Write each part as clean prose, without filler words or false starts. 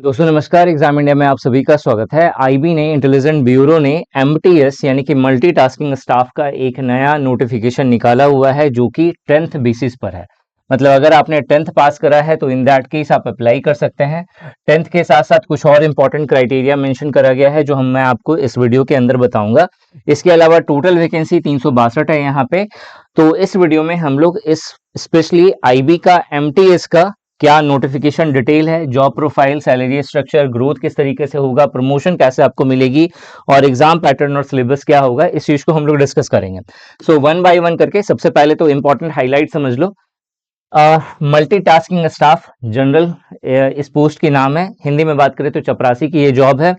दोस्तों नमस्कार। Exam India में आप सभी का स्वागत है। आईबी ने इंटेलिजेंट ब्यूरो ने एमटीएस यानी कि मल्टीटास्किंग स्टाफ का एक नया नोटिफिकेशन निकाला हुआ है जो कि 10th बेसिस पर है। मतलब अगर आपने 10th पास करा है तो इन दैट केस आप अप्लाई कर सकते हैं। 10th के साथ साथ कुछ और इंपॉर्टेंट क्राइटेरिया मेंशन करा गया है जो मैं आपको इस वीडियो के अंदर बताऊंगा। इसके अलावा टोटल वैकेंसी 362 है यहाँ पे। तो इस वीडियो में हम लोग इस स्पेशली आईबी का एमटीएस का क्या नोटिफिकेशन डिटेल है, job profile, salary structure, growth किस तरीके से होगा, प्रमोशन कैसे आपको मिलेगी और एग्जाम पैटर्न और सिलेबस क्या होगा, इस चीज को हम लोग डिस्कस करेंगे। सो वन बाय वन करके सबसे पहले तो इंपॉर्टेंट हाईलाइट समझ लो। मल्टीटास्किंग स्टाफ जनरल इस पोस्ट की नाम है। हिंदी में बात करें तो चपरासी की ये जॉब है।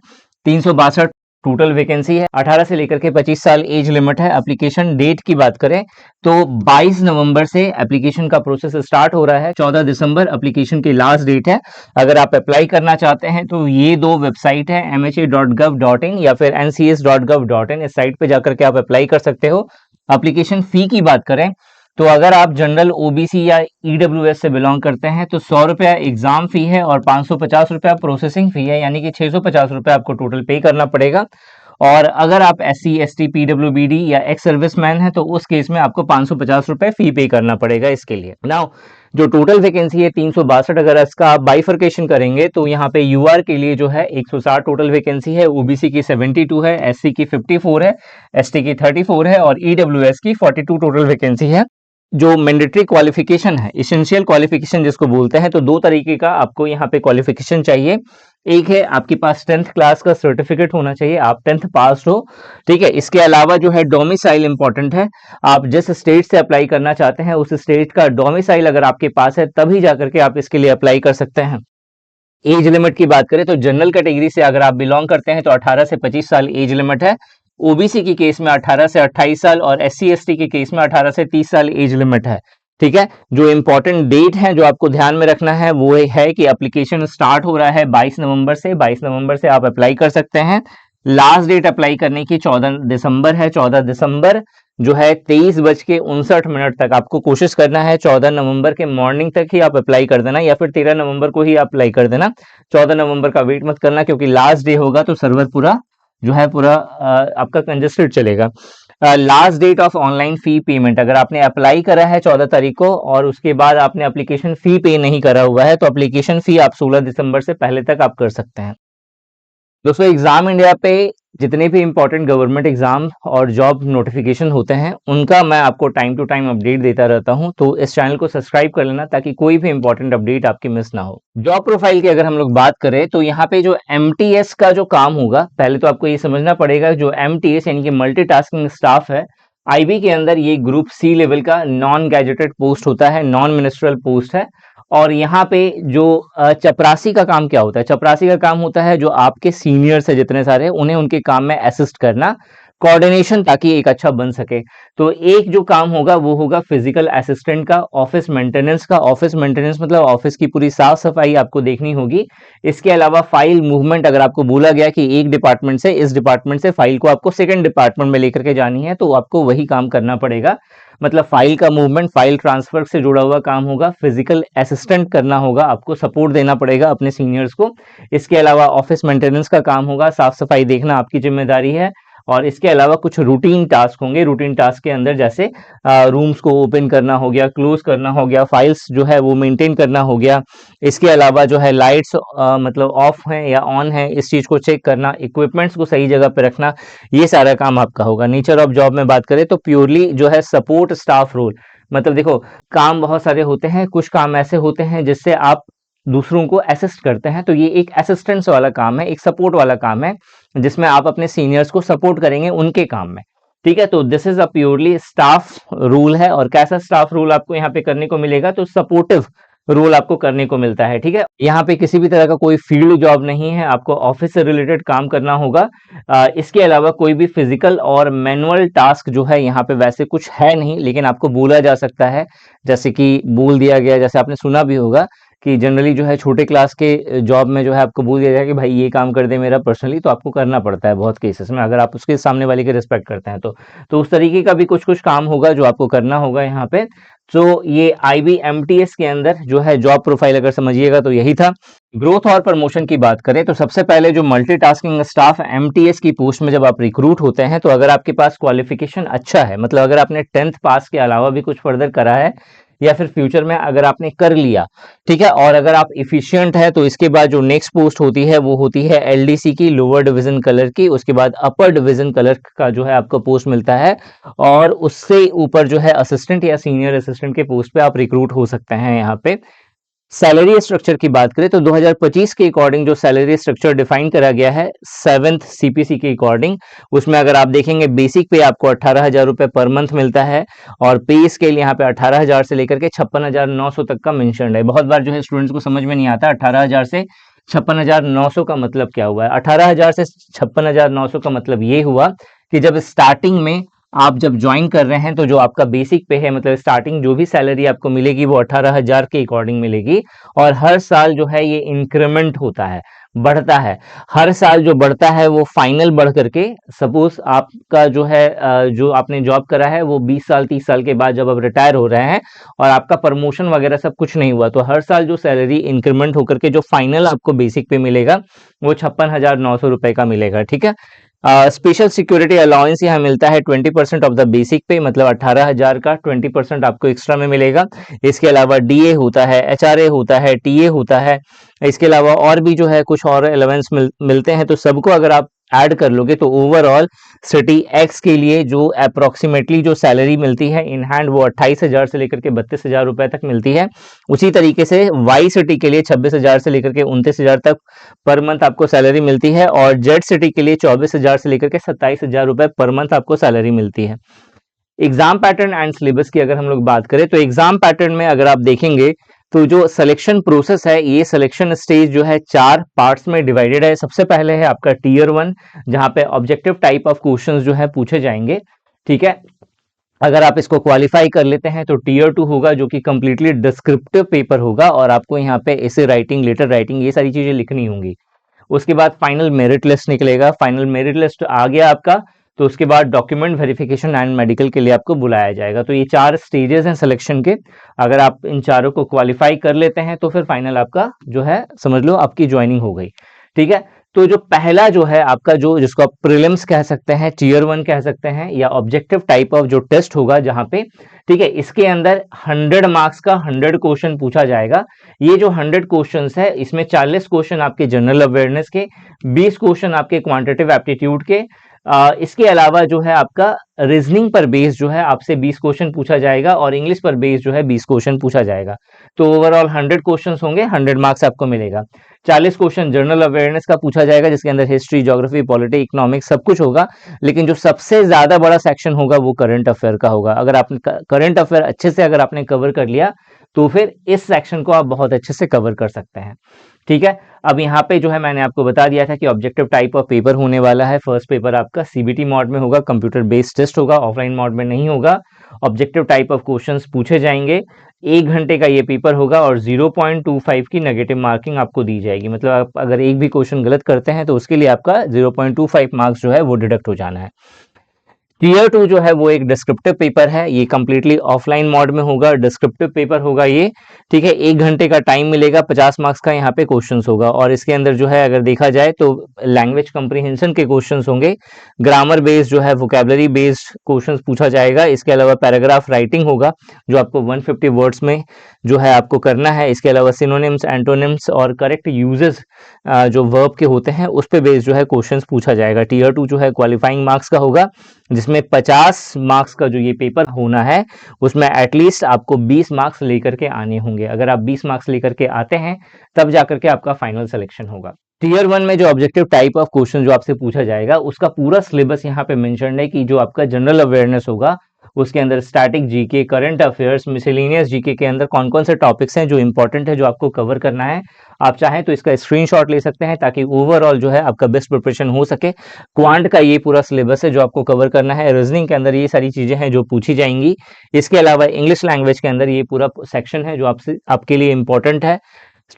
362 टोटल वैकेंसी है। 18 से लेकर के 25 साल एज लिमिट है। एप्लीकेशन डेट की बात करें तो 22 नवंबर से एप्लीकेशन का प्रोसेस स्टार्ट हो रहा है। 14 दिसंबर एप्लीकेशन की लास्ट डेट है। अगर आप अप्लाई करना चाहते हैं तो ये दो वेबसाइट है mha.gov.in या फिर ncs.gov.in, इस साइट पे जाकर के आप अप्लाई कर सकते हो। एप्लीकेशन फी की बात करें तो अगर आप जनरल ओबीसी या ईडब्ल्यूएस से बिलोंग करते हैं तो 100 रुपया एग्जाम फी है और 550 रुपया प्रोसेसिंग फी है, यानी कि 650 रुपया आपको टोटल पे करना पड़ेगा। और अगर आप SC ST PWBD या एक्स सर्विसमैन है तो उस केस में आपको 550 रुपए फी पे करना पड़ेगा इसके लिए। नाउ जो टोटल वैकेंसी है 362, अगर इसका आप बाइफर्केशन करेंगे तो यहाँ पे यूआर के लिए जो है 160 टोटल वैकेंसी है, ओबीसी की 72 है, एससी की 54 है, एसटी की 34 है और ईडब्ल्यूएस की 42 टोटल वैकेंसी है। जो मैंडेटरी क्वालिफिकेशन है, इसेंशियल क्वालिफिकेशन जिसको बोलते हैं, तो दो तरीके का आपको यहाँ पे क्वालिफिकेशन चाहिए। एक है आपके पास 10th क्लास का सर्टिफिकेट होना चाहिए, आप 10th पास हो, ठीक है। इसके अलावा जो है डोमिसाइल इंपॉर्टेंट है। आप जिस स्टेट से अप्लाई करना चाहते हैं उस स्टेट का डोमिसाइल अगर आपके पास है तभी जाकर के आप इसके लिए अप्लाई कर सकते हैं। एज लिमिट की बात करें तो जनरल कैटेगरी से अगर आप बिलोंग करते हैं तो 18 से 25 साल एज लिमिट है। ओबीसी की केस में 18 से 28 साल और एससी एसटी के केस में 18 से 30 साल एज लिमिट है, ठीक है। जो इंपॉर्टेंट डेट है जो आपको ध्यान में रखना है वो है कि एप्लीकेशन स्टार्ट हो रहा है 22 नवंबर से। 22 नवंबर से आप अप्लाई कर सकते हैं। लास्ट डेट अप्लाई करने की 14 दिसंबर है। 14 दिसंबर जो है 23:59 तक आपको कोशिश करना है। 14 नवंबर के मॉर्निंग तक ही आप अप्लाई कर देना या फिर 13 नवंबर को ही आप अप्लाई कर देना। 14 नवंबर का वेट मत करना क्योंकि लास्ट डे होगा तो सर्वर पूरा जो है पूरा आपका कंजेस्टेड चलेगा। Last date of online fee payment, अगर आपने अप्लाई करा है 14 तारीख को और उसके बाद आपने एप्लीकेशन फी पे नहीं करा हुआ है तो एप्लीकेशन फी आप 16 दिसंबर से पहले तक आप कर सकते हैं। दोस्तों एग्जाम इंडिया पे जितने भी इंपॉर्टेंट गवर्नमेंट एग्जाम और जॉब नोटिफिकेशन होते हैं उनका मैं आपको टाइम टू टाइम अपडेट देता रहता हूं, तो इस चैनल को सब्सक्राइब कर लेना ताकि कोई भी इंपॉर्टेंट अपडेट आपकी मिस ना हो। जॉब प्रोफाइल की अगर हम लोग बात करें तो यहाँ पे जो एमटीएस का जो काम होगा, पहले तो आपको ये समझना पड़ेगा जो एमटीएस यानी कि मल्टीटास्किंग स्टाफ है आईबी के अंदर, ये ग्रुप सी लेवल का नॉन गैजेटेड पोस्ट होता है, नॉन मिनिस्ट्रियल पोस्ट है। और यहाँ पे जो चपरासी का काम क्या होता है, चपरासी का काम होता है जो आपके सीनियर्स है जितने सारे उन्हें उनके काम में असिस्ट करना, कोऑर्डिनेशन, ताकि एक अच्छा बन सके। तो एक जो काम होगा वो होगा फिजिकल असिस्टेंट का, ऑफिस मेंटेनेंस का। ऑफिस मेंटेनेंस मतलब ऑफिस की पूरी साफ सफाई आपको देखनी होगी। इसके अलावा फाइल मूवमेंट, अगर आपको बोला गया कि एक डिपार्टमेंट से इस डिपार्टमेंट से फाइल को आपको सेकंड डिपार्टमेंट में लेकर के जानी है तो आपको वही काम करना पड़ेगा। मतलब फाइल का मूवमेंट, फाइल ट्रांसफर से जुड़ा हुआ काम होगा। फिजिकल असिस्टेंट करना होगा, आपको सपोर्ट देना पड़ेगा अपने सीनियर्स को। इसके अलावा ऑफिस मेंटेनेंस का काम होगा, साफ सफाई देखना आपकी जिम्मेदारी है। और इसके अलावा कुछ रूटीन टास्क होंगे। रूटीन टास्क के अंदर जैसे रूम्स को ओपन करना हो गया, क्लोज करना हो गया, फाइल्स जो है वो मेंटेन करना हो गया। इसके अलावा जो है लाइट्स मतलब ऑफ हैं या ऑन है इस चीज को चेक करना, इक्विपमेंट्स को सही जगह पे रखना, ये सारा काम आपका होगा। नेचर ऑफ जॉब में बात करें तो प्योरली जो है सपोर्ट स्टाफ रोल। मतलब देखो काम बहुत सारे होते हैं, कुछ काम ऐसे होते हैं जिससे आप दूसरों को असिस्ट करते हैं, तो ये एक असिस्टेंस वाला काम है, एक सपोर्ट वाला काम है जिसमें आप अपने सीनियर्स को सपोर्ट करेंगे उनके काम में, ठीक है। तो this is a purely staff rule है। और कैसा स्टाफ रूल आपको यहाँ पे करने को मिलेगा, तो सपोर्टिव रोल आपको करने को मिलता है, ठीक है। यहाँ पे किसी भी तरह का कोई फील्ड जॉब नहीं है, आपको ऑफिस से रिलेटेड काम करना होगा। इसके अलावा कोई भी फिजिकल और मैनुअल टास्क जो है यहाँ पे वैसे कुछ है नहीं, लेकिन आपको बोला जा सकता है, जैसे कि बोल दिया गया, जैसे आपने सुना भी होगा कि जनरली जो है छोटे क्लास के जॉब में जो है आपको बोल दिया जाए कि भाई ये काम कर दे मेरा पर्सनली, तो आपको करना पड़ता है बहुत केसेस में, अगर आप उसके सामने वाले की रिस्पेक्ट करते हैं तो उस तरीके का भी कुछ कुछ काम होगा जो आपको करना होगा यहाँ पे। तो ये IBMTS के अंदर जो है जॉब प्रोफाइल अगर समझिएगा तो यही था। ग्रोथ और प्रमोशन की बात करें तो सबसे पहले जो मल्टीटास्किंग स्टाफ MTS की पोस्ट में जब आप रिक्रूट होते हैं, तो अगर आपके पास क्वालिफिकेशन अच्छा है, मतलब अगर आपने 10th पास के अलावा भी कुछ फर्दर करा है या फिर फ्यूचर में अगर आपने कर लिया, ठीक है, और अगर आप इफिशिएंट है, तो इसके बाद जो नेक्स्ट पोस्ट होती है वो होती है LDC की, लोअर डिवीजन कलर की। उसके बाद अपर डिवीजन कलर का जो है आपको पोस्ट मिलता है, और उससे ऊपर जो है असिस्टेंट या सीनियर असिस्टेंट के पोस्ट पे आप रिक्रूट हो सकते हैं यहाँ पे। सैलरी स्ट्रक्चर की बात करें तो 2025 के अकॉर्डिंग जो सैलरी स्ट्रक्चर डिफाइन करा गया है 7th CPC के अकॉर्डिंग, उसमें अगर आप देखेंगे बेसिक पे आपको 18,000 रुपए पर मंथ मिलता है, और पे स्केल यहाँ पे 18,000 से लेकर के 56,900 तक का मेंशन्ड है। बहुत बार जो है स्टूडेंट्स को समझ में नहीं आता 18,000 से 56,900 का मतलब क्या हुआ है। 18,000 से 56,900 का मतलब ये हुआ कि जब स्टार्टिंग में आप जब ज्वाइन कर रहे हैं तो जो आपका बेसिक पे है, मतलब स्टार्टिंग जो भी सैलरी आपको मिलेगी वो 18,000 के अकॉर्डिंग मिलेगी, और हर साल जो है ये इंक्रीमेंट होता है, बढ़ता है। हर साल जो बढ़ता है वो फाइनल बढ़ करके, सपोज आपका जो है जो आपने जॉब करा है वो 20 साल 30 साल के बाद जब आप रिटायर हो रहे हैं और आपका प्रमोशन वगैरह सब कुछ नहीं हुआ, तो हर साल जो सैलरी इंक्रीमेंट होकर के जो फाइनल आपको बेसिक पे मिलेगा वो 56,900 रुपए का मिलेगा, ठीक है। स्पेशल सिक्योरिटी अलाउंस यहाँ मिलता है 20% ऑफ द बेसिक पे, मतलब 18,000 का 20% आपको एक्स्ट्रा में मिलेगा। इसके अलावा DA होता है, HRA होता है, TA होता है। इसके अलावा और भी जो है कुछ और अलाउंस मिलते हैं, तो सबको अगर आप ऐड कर लोगे तो ओवरऑल सिटी एक्स के लिए जो अप्रोक्सीमेटली जो सैलरी मिलती है इन हैंड वो 28,000 से लेकर के 32,000 रुपए तक मिलती है। उसी तरीके से वाई सिटी के लिए 26,000 से लेकर के 29,000 तक पर मंथ आपको सैलरी मिलती है, और जेड सिटी के लिए 24,000 से लेकर के 27,000 रुपए पर मंथ आपको सैलरी मिलती है। एग्जाम पैटर्न एंड सिलेबस की अगर हम लोग बात करें तो एग्जाम पैटर्न में अगर आप देखेंगे तो जो सिलेक्शन प्रोसेस है, ये सिलेक्शन स्टेज जो है 4 पार्ट्स में डिवाइडेड है। सबसे पहले है आपका टीयर 1, जहां पे ऑब्जेक्टिव टाइप ऑफ क्वेश्चंस जो है पूछे जाएंगे, ठीक है। अगर आप इसको क्वालिफाई कर लेते हैं तो टीयर 2 होगा, जो कि कंप्लीटली डिस्क्रिप्टिव पेपर होगा, और आपको यहाँ पे ऐसे राइटिंग, लेटर राइटिंग, ये सारी चीजें लिखनी होंगी। उसके बाद फाइनल मेरिट लिस्ट निकलेगा। फाइनल मेरिट लिस्ट आ गया आपका, तो उसके बाद डॉक्यूमेंट वेरिफिकेशन एंड मेडिकल के लिए आपको बुलाया जाएगा। तो ये 4 स्टेजेस हैं सिलेक्शन के। अगर आप इन चारों को क्वालिफाई कर लेते हैं तो फिर फाइनल आपका जो है समझ लो आपकी ज्वाइनिंग हो गई, ठीक है। तो जो पहला जो है आपका जो जिसको आप प्रीलिम्स कह सकते हैं, टीयर 1 कह सकते हैं, या ऑब्जेक्टिव टाइप ऑफ जो टेस्ट होगा जहां पे, ठीक है, इसके अंदर 100 मार्क्स का 100 क्वेश्चन पूछा जाएगा। ये जो 100 क्वेश्चंस है इसमें 40 क्वेश्चन आपके जनरल अवेयरनेस के, 20 क्वेश्चन आपके क्वांटिटेटिव एप्टीट्यूड के, इसके अलावा जो है आपका रीजनिंग पर बेस जो है आपसे 20 क्वेश्चन पूछा जाएगा, और इंग्लिश पर बेस जो है 20 क्वेश्चन पूछा जाएगा। तो ओवरऑल 100 क्वेश्चंस होंगे, 100 मार्क्स आपको मिलेगा। 40 क्वेश्चन जनरल अवेयरनेस का पूछा जाएगा, जिसके अंदर हिस्ट्री, ज्योग्राफी, पॉलिटी, इकोनॉमिक्स सब कुछ होगा, लेकिन जो सबसे ज्यादा बड़ा सेक्शन होगा वो करंट अफेयर का होगा। अगर आपने करंट अफेयर अच्छे से अगर आपने कवर कर लिया तो फिर इस सेक्शन को आप बहुत अच्छे से कवर कर सकते हैं, ठीक है। अब यहाँ पे जो है मैंने आपको बता दिया था कि ऑब्जेक्टिव टाइप ऑफ पेपर होने वाला है। फर्स्ट पेपर आपका CBT मोड में होगा, कंप्यूटर बेस्ड टेस्ट होगा, ऑफलाइन मोड में नहीं होगा। ऑब्जेक्टिव टाइप ऑफ क्वेश्चंस पूछे जाएंगे, 1 घंटे का ये पेपर होगा, और 0.25 की नेगेटिव मार्किंग आपको दी जाएगी। मतलब आप अगर एक भी क्वेश्चन गलत करते हैं तो उसके लिए आपका 0.25 मार्क्स जो है वो डिडक्ट हो जाना है। टीयर 2 जो है वो एक डिस्क्रिप्टिव पेपर है, ये कंप्लीटली ऑफलाइन मोड में होगा, डिस्क्रिप्टिव पेपर होगा ये, ठीक है। 1 घंटे का टाइम मिलेगा, 50 मार्क्स का यहाँ पे क्वेश्चंस होगा, और इसके अंदर जो है अगर देखा जाए तो लैंग्वेज कंप्रीहेंशन के क्वेश्चंस होंगे, ग्रामर बेस्ड जो है वोकैबुलरी बेस्ड क्वेश्चंस पूछा जाएगा। इसके अलावा पैराग्राफ राइटिंग होगा, जो आपको 150 वर्ड्स में जो है आपको करना है। इसके अलावा सिनोनिम्स, एंटोनिम्स और करेक्ट यूजेस जो वर्ब के होते हैं उस पे बेस्ड जो है क्वेश्चंस पूछा जाएगा। टीयर 2 जो है क्वालिफाइंग मार्क्स का होगा, जिसमें 50 मार्क्स का जो ये पेपर होना है उसमें एटलीस्ट आपको 20 मार्क्स लेकर के आने होंगे। अगर आप 20 मार्क्स लेकर के आते हैं तब जाकर के आपका फाइनल सिलेक्शन होगा। टीयर 1 में जो ऑब्जेक्टिव टाइप ऑफ क्वेश्चन जो आपसे पूछा जाएगा उसका पूरा सिलेबस यहाँ पे मेंशन है, कि जो आपका जनरल अवेयरनेस होगा उसके अंदर static GK, current affairs, miscellaneous GK के अंदर कौन कौन से टॉपिक्स हैं जो इंपॉर्टेंट है, जो आपको कवर करना है। आप चाहें तो इसका स्क्रीनशॉट ले सकते हैं ताकि ओवरऑल जो है आपका बेस्ट प्रिपरेशन हो सके। क्वांट का ये पूरा सिलेबस है जो आपको कवर करना है। रीजनिंग के अंदर ये सारी चीजें हैं जो पूछी जाएंगी। इसके अलावा इंग्लिश लैंग्वेज के अंदर ये पूरा सेक्शन है जो आपसे आपके लिए इंपॉर्टेंट है।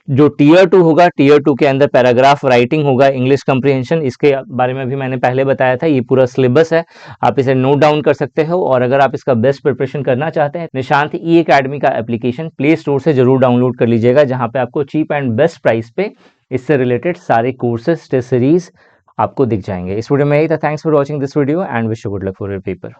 जो टीयर 2 होगा, टीयर 2 के अंदर पैराग्राफ राइटिंग होगा, इंग्लिश कंप्रीहेंशन, इसके बारे में भी मैंने पहले बताया था। ये पूरा सिलेबस है, आप इसे नोट डाउन कर सकते हो। और अगर आप इसका बेस्ट प्रिपरेशन करना चाहते हैं, निशांत ई एकेडमी का एप्लीकेशन प्ले स्टोर से जरूर डाउनलोड कर लीजिएगा, जहां पे आपको चीप एंड बेस्ट प्राइस पे इससे रिलेटेड सारे कोर्सेज, टेस्ट सीरीज आपको दिख जाएंगे। इस वीडियो में यही था। Thanks for watching this video and wish you good luck for your paper.